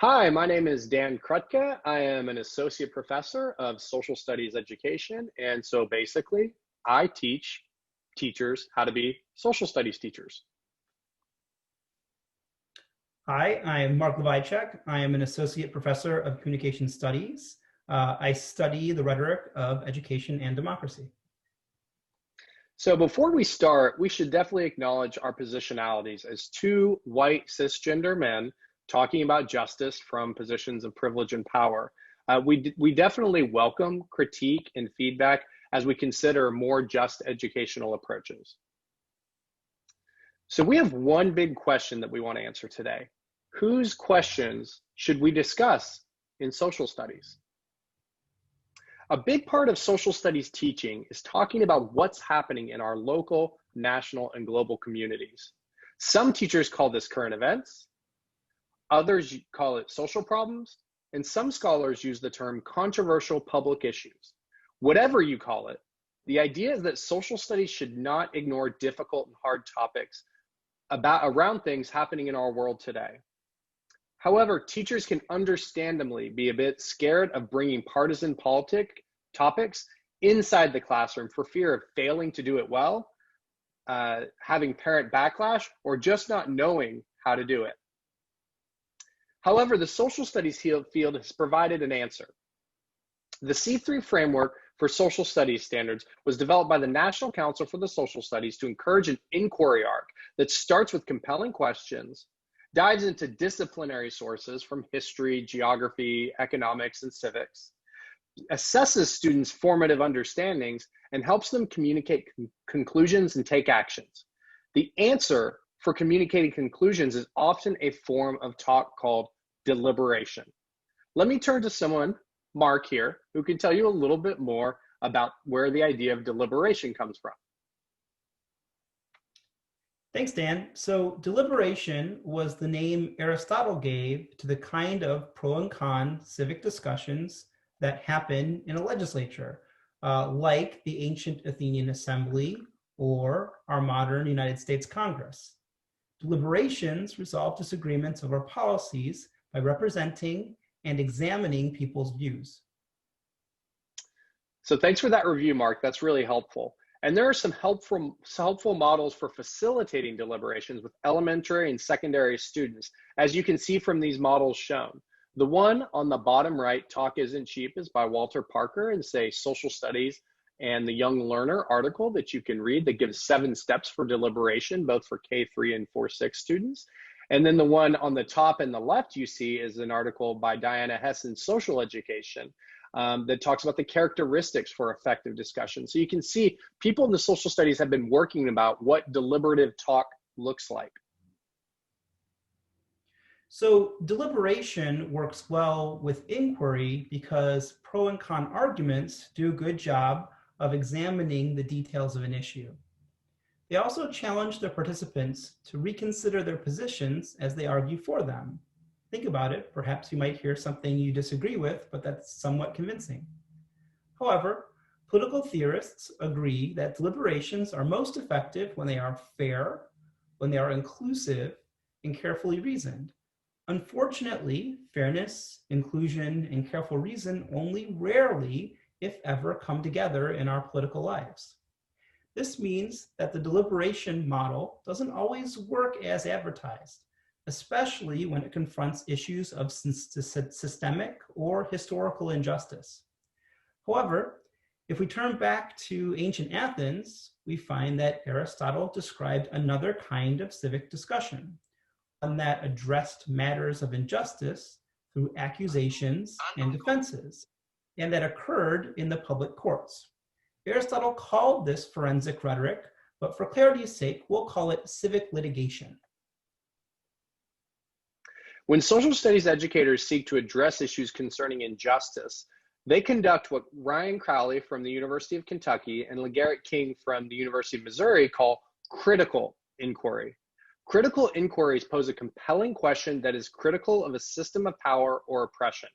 Hi, my name is Dan Krutka. I am an associate professor of social studies education. And so basically, I teach teachers how to be social studies teachers. Hi, I am Mark Hlavacik. I am an associate professor of communication studies. I study the rhetoric of education and democracy. So before we start, we should definitely acknowledge our positionalities as two white cisgender men talking about justice from positions of privilege and power. We definitely welcome critique and feedback as we consider more just educational approaches. So we have one big question that we want to answer today. Whose questions should we discuss in social studies? A big part of social studies teaching is talking about what's happening in our local, national, and global communities. Some teachers call this current events, others call it social problems, and some scholars use the term controversial public issues. Whatever you call it, the idea is that social studies should not ignore difficult and hard topics around things happening in our world today. However, teachers can understandably be a bit scared of bringing partisan topics inside the classroom for fear of failing to do it well, having parent backlash, or just not knowing how to do it. However, the social studies field has provided an answer. The C3 framework for social studies standards was developed by the National Council for the Social Studies to encourage an inquiry arc that starts with compelling questions, dives into disciplinary sources from history, geography, economics, and civics, assesses students' formative understandings, and helps them communicate conclusions and take actions. The answer for communicating conclusions is often a form of talk called deliberation. Let me turn to someone, Mark here, who can tell you a little bit more about where the idea of deliberation comes from. Thanks, Dan. So deliberation was the name Aristotle gave to the kind of pro and con civic discussions that happen in a legislature, like the ancient Athenian Assembly or our modern United States Congress. Deliberations resolve disagreements over policies by representing and examining people's views. So thanks for that review, Mark. That's really helpful. And there are some helpful models for facilitating deliberations with elementary and secondary students, as you can see from these models shown. The one on the bottom right, Talk Isn't Cheap, is by Walter Parker in, say, Social Studies and the Young Learner article that you can read that gives 7 steps for deliberation, both for K3 and 4-6 students. And then the one on the top and the left you see is an article by Diana Hess in Social Education that talks about the characteristics for effective discussion. So you can see people in the social studies have been working about what deliberative talk looks like. So deliberation works well with inquiry because pro and con arguments do a good job of examining the details of an issue. They also challenge the participants to reconsider their positions as they argue for them. Think about it, perhaps you might hear something you disagree with, but that's somewhat convincing. However, political theorists agree that deliberations are most effective when they are fair, when they are inclusive, and carefully reasoned. Unfortunately, fairness, inclusion, and careful reason only rarely, if ever, come together in our political lives. This means that the deliberation model doesn't always work as advertised, especially when it confronts issues of systemic or historical injustice. However, if we turn back to ancient Athens, we find that Aristotle described another kind of civic discussion, one that addressed matters of injustice through accusations and defenses, and that occurred in the public courts. Aristotle called this forensic rhetoric, but for clarity's sake, we'll call it civic litigation. When social studies educators seek to address issues concerning injustice, they conduct what Ryan Crowley from the University of Kentucky and LeGarrette King from the University of Missouri call critical inquiry. Critical inquiries pose a compelling question that is critical of a system of power or oppression.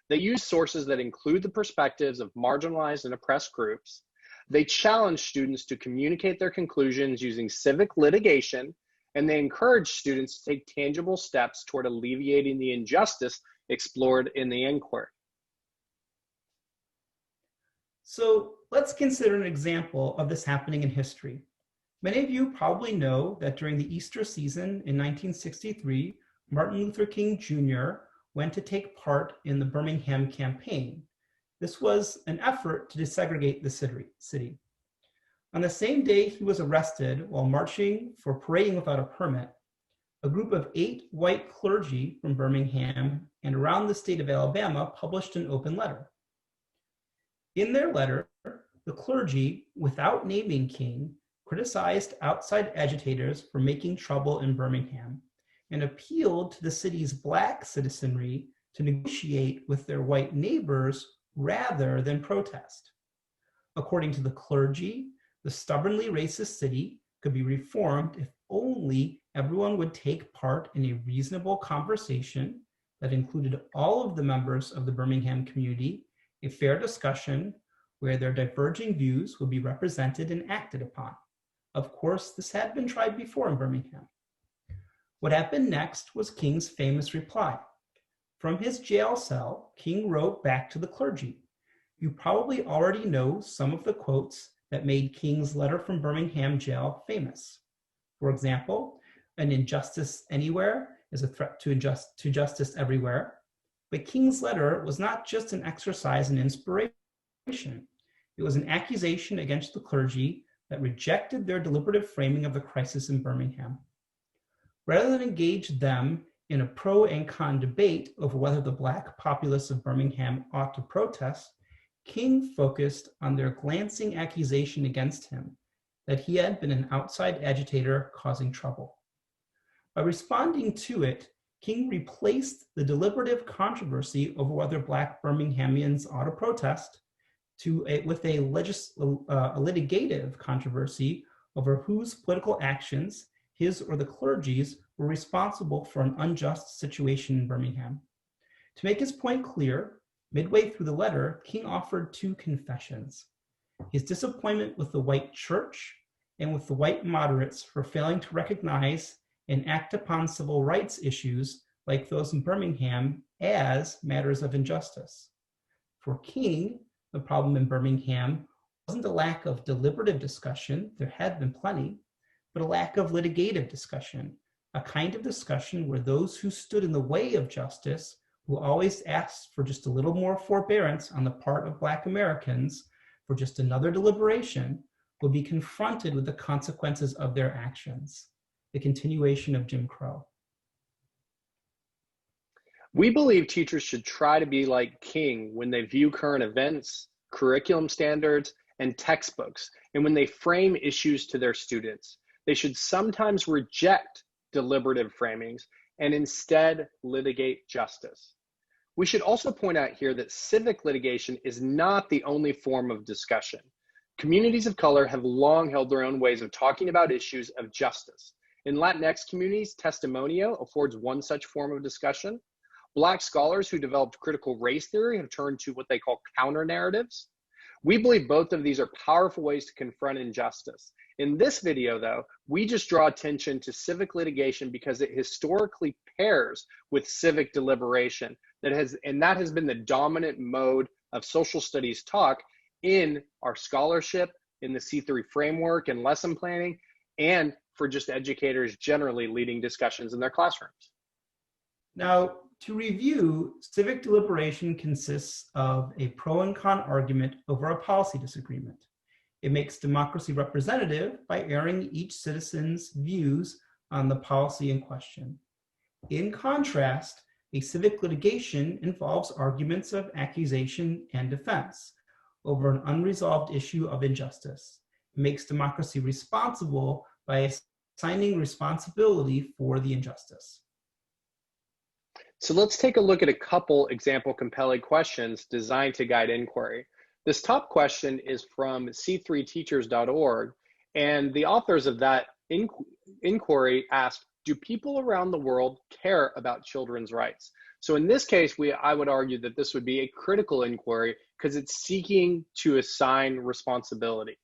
They use sources that include the perspectives of marginalized and oppressed groups. They challenge students to communicate their conclusions using civic litigation, and they encourage students to take tangible steps toward alleviating the injustice explored in the inquiry. So let's consider an example of this happening in history. Many of you probably know that during the Easter season in 1963, Martin Luther King Jr. went to take part in the Birmingham Campaign. This was an effort to desegregate the city. On the same day he was arrested while marching for parading without a permit, a group of 8 white clergy from Birmingham and around the state of Alabama published an open letter. In their letter, the clergy, without naming King, criticized outside agitators for making trouble in Birmingham and appealed to the city's Black citizenry to negotiate with their white neighbors rather than protest. According to the clergy, the stubbornly racist city could be reformed if only everyone would take part in a reasonable conversation that included all of the members of the Birmingham community, a fair discussion where their diverging views would be represented and acted upon. Of course, this had been tried before in Birmingham. What happened next was King's famous reply. From his jail cell, King wrote back to the clergy. You probably already know some of the quotes that made King's letter from Birmingham Jail famous. For example, an injustice anywhere is a threat to justice everywhere. But King's letter was not just an exercise in inspiration. It was an accusation against the clergy that rejected their deliberative framing of the crisis in Birmingham. Rather than engage them in a pro and con debate over whether the Black populace of Birmingham ought to protest, King focused on their glancing accusation against him that he had been an outside agitator causing trouble. By responding to it, King replaced the deliberative controversy over whether Black Birminghamians ought to protest with a litigative controversy over whose political actions, his or the clergy's, were responsible for an unjust situation in Birmingham. To make his point clear, midway through the letter, King offered 2 confessions: his disappointment with the white church and with the white moderates for failing to recognize and act upon civil rights issues like those in Birmingham as matters of injustice. For King, the problem in Birmingham wasn't a lack of deliberative discussion, there had been plenty, but a lack of litigative discussion, a kind of discussion where those who stood in the way of justice, who always asked for just a little more forbearance on the part of Black Americans for just another deliberation, would be confronted with the consequences of their actions, the continuation of Jim Crow. We believe teachers should try to be like King when they view current events, curriculum standards, and textbooks, and when they frame issues to their students. They should sometimes reject deliberative framings and instead litigate justice. We should also point out here that civic litigation is not the only form of discussion. Communities of color have long held their own ways of talking about issues of justice. In Latinx communities, testimonio affords one such form of discussion. Black scholars who developed critical race theory have turned to what they call counter-narratives. We believe both of these are powerful ways to confront injustice. In this video, though, we just draw attention to civic litigation because it historically pairs with civic deliberation. That has been the dominant mode of social studies talk in our scholarship, in the C3 framework and lesson planning, and for just educators generally leading discussions in their classrooms. Now, to review, civic deliberation consists of a pro and con argument over a policy disagreement. It makes democracy representative by airing each citizen's views on the policy in question. In contrast, a civic litigation involves arguments of accusation and defense over an unresolved issue of injustice. It makes democracy responsible by assigning responsibility for the injustice. So let's take a look at a couple example compelling questions designed to guide inquiry. This top question is from c3teachers.org, and the authors of that inquiry asked, do people around the world care about children's rights? So in this case, I would argue that this would be a critical inquiry because it's seeking to assign responsibility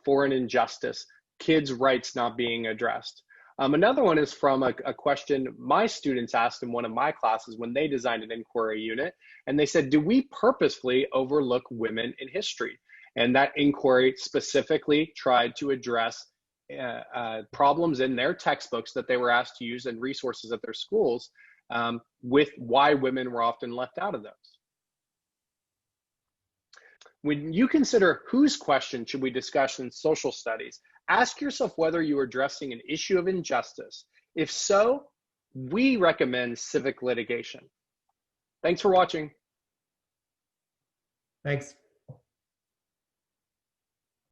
for an injustice, kids' rights not being addressed. Another one is from a question my students asked in one of my classes when they designed an inquiry unit. And they said, do we purposefully overlook women in history? And that inquiry specifically tried to address problems in their textbooks that they were asked to use and resources at their schools with why women were often left out of those. When you consider whose question should we discuss in social studies, ask yourself whether you are addressing an issue of injustice. If so, we recommend civic litigation. Thanks for watching. Thanks.